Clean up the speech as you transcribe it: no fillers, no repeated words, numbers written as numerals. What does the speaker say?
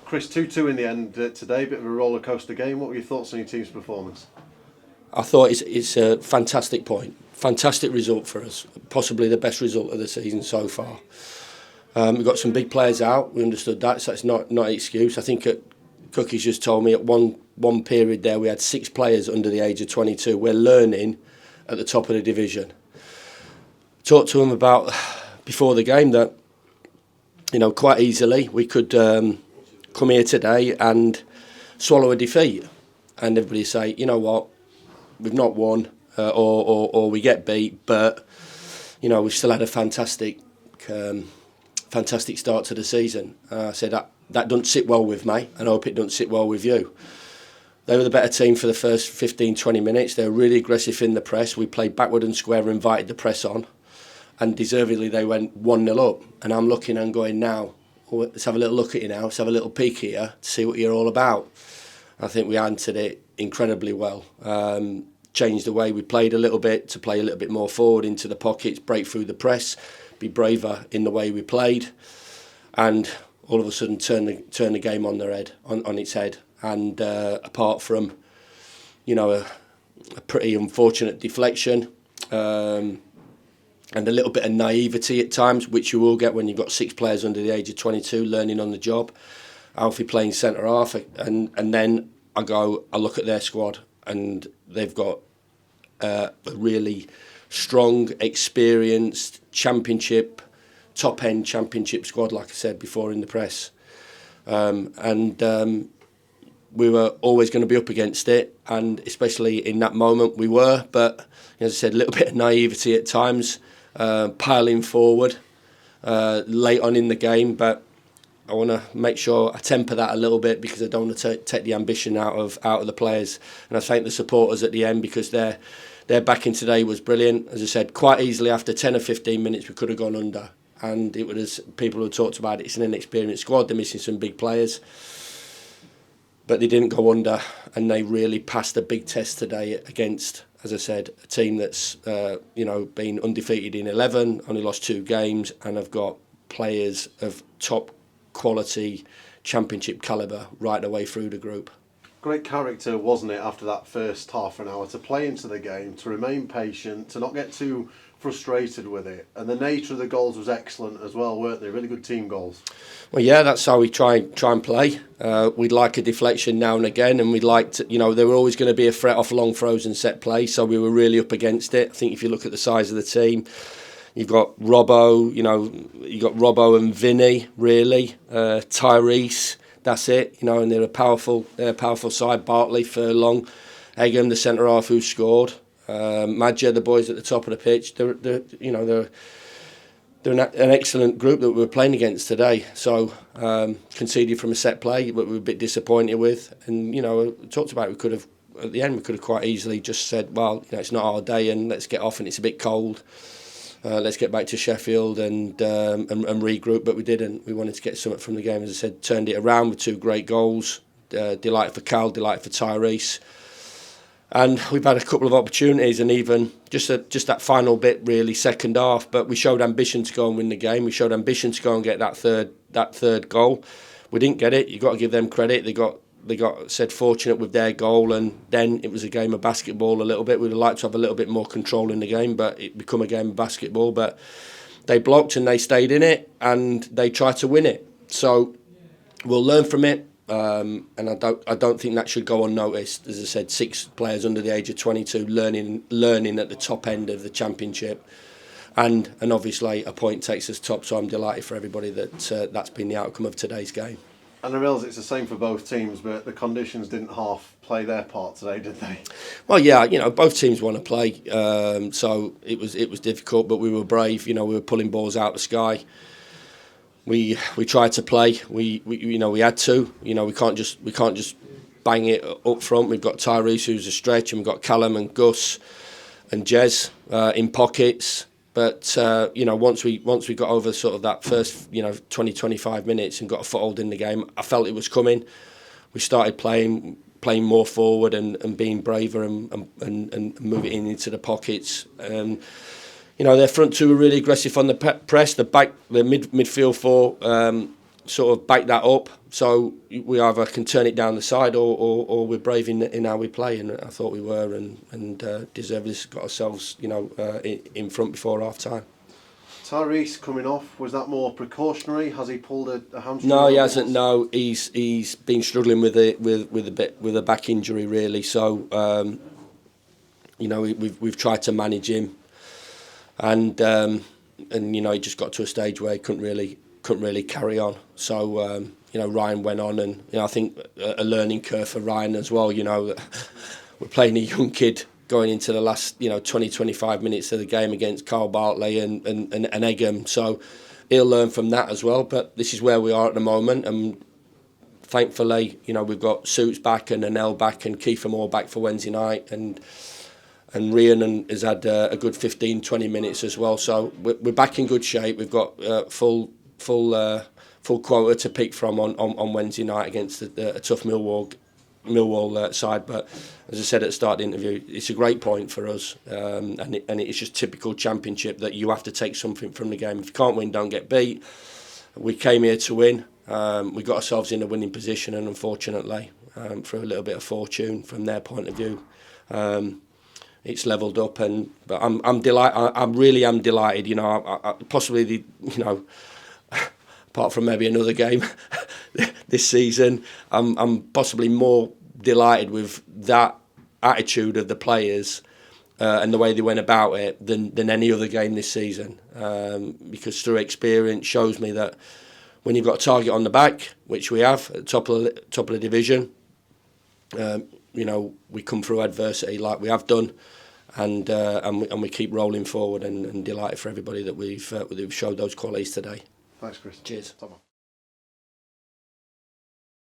Chris, 2-2 in the end today, bit of a roller coaster game. What were your thoughts on your team's performance? I thought it's a fantastic point, fantastic result for us, possibly the best result of the season so far. We've got some big players out, we understood that, so it's not an excuse. I think Cookie's just told me at one period there we had 6 players under the age of 22. We're learning at the top of the division. Talked to them about before the game that, quite easily we could come here today and swallow a defeat, and everybody say, you know what, we've not won or we get beat, but we've still had a fantastic start to the season. I said that doesn't sit well with me, and I hope it doesn't sit well with you. They were the better team for the first 15-20 minutes. They were really aggressive in the press. We played backward and square and invited the press on, and deservedly they went 1-0 up. And I'm looking and going, now, let's have a little look at you now, let's have a little peek here to see what you're all about. I think we answered it incredibly well. Changed the way we played a little bit to play a little bit more forward into the pockets, break through the press, be braver in the way we played, and all of a sudden turn the game on its head. And apart from, a pretty unfortunate deflection and a little bit of naivety at times, which you will get when you've got 6 players under the age of 22 learning on the job. Alfie playing centre half, and then I look at their squad, and they've got a really strong, experienced top-end championship squad, like I said before in the press. We were always going to be up against it, and especially in that moment we were. But as I said, a little bit of naivety at times, piling forward late on in the game. But I want to make sure I temper that a little bit, because I don't want to take the ambition out of the players. And I thank the supporters at the end, because their backing today was brilliant. As I said, quite easily after 10 or 15 minutes we could have gone under. And it was, people who talked about it's an inexperienced squad, they're missing some big players. But they didn't go under, and they really passed a big test today against, as I said, a team that's been undefeated in 11, only lost 2 games, and have got players of top quality championship calibre right the way through the group. Great character, wasn't it, after that first half an hour, to play into the game, to remain patient, to not get too frustrated with it. And the nature of the goals was excellent as well, weren't they? Really good team goals. Well, yeah, that's how we try and play. We'd like a deflection now and again, and we'd like to, there were always going to be a threat off long throws and set play, so we were really up against it. I think if you look at the size of the team, you've got Robbo, and Vinny, really, Tyrese. That's it, and they're a powerful side. Bartley, Furlong, Egham, the centre half who scored. Madja, the boys at the top of the pitch. They're an excellent group that we were playing against today. So conceded from a set play, but we were a bit disappointed with. And talked about we could have quite easily just said, well, it's not our day, and let's get off. And it's a bit cold. Let's get back to Sheffield and regroup, but we didn't. We wanted to get something from the game. As I said, turned it around with 2 great goals. Delight for Cal, delight for Tyrese. And we've had a couple of opportunities, and even just that final bit, really, second half. But we showed ambition to go and win the game. We showed ambition to go and get that third goal. We didn't get it. You've got to give them credit. They got said fortunate with their goal, and then it was a game of basketball a little bit. We'd have liked to have a little bit more control in the game, but it become a game of basketball. But they blocked and they stayed in it, and they tried to win it. So we'll learn from it. And I don't think that should go unnoticed. As I said, 6 players under the age of 22 learning at the top end of the championship, and obviously a point takes us top. So I'm delighted for everybody that that's been the outcome of today's game. And I realise it's the same for both teams, but the conditions didn't half play their part today, did they? Well, yeah, both teams want to play, so it was difficult, but we were brave. We were pulling balls out of the sky. We tried to play. We had to. We can't just bang it up front. We've got Tyrese, who's a stretch, and we've got Callum and Gus and Jez in pockets. But once we got over sort of that first 20-25 minutes and got a foothold in the game, I felt it was coming. We started playing more forward and being braver and moving into the pockets. Their front 2 were really aggressive on the press. The midfield 4 sort of back that up, so we either can turn it down the side or we're brave in how we play, and I thought we were, and deservedly got ourselves, in front before half time. Tyrese coming off, was that more precautionary? Has he pulled a hamstring? No, he hasn't. No, he's been struggling with a back injury really. So we've tried to manage him, and he just got to a stage where he couldn't really carry on. So Ryan went on, and I think a learning curve for Ryan as well. We're playing a young kid going into the last 20-25 minutes of the game against Carl Bartley and Egham, so he'll learn from that as well. But this is where we are at the moment, and thankfully we've got Suits back and Anel back and Kiefer Moore back for Wednesday night, and Rhian has had a good 15-20 minutes as well, so we're back in good shape. We've got full quota to pick from on Wednesday night against a tough Millwall side. But as I said at the start of the interview, it's a great point for us, and it's just typical Championship that you have to take something from the game. If you can't win, don't get beat. We came here to win. We got ourselves in a winning position, and unfortunately, for a little bit of fortune from their point of view, it's levelled up. But I'm delighted. I really am delighted. Possibly apart from maybe another game this season, I'm possibly more delighted with that attitude of the players and the way they went about it than any other game this season. Because through experience shows me that when you've got a target on the back, which we have at the top of the division, we come through adversity like we have done, and we keep rolling forward, and delighted for everybody that we've showed those qualities today. Thanks, Chris. Cheers. Top man.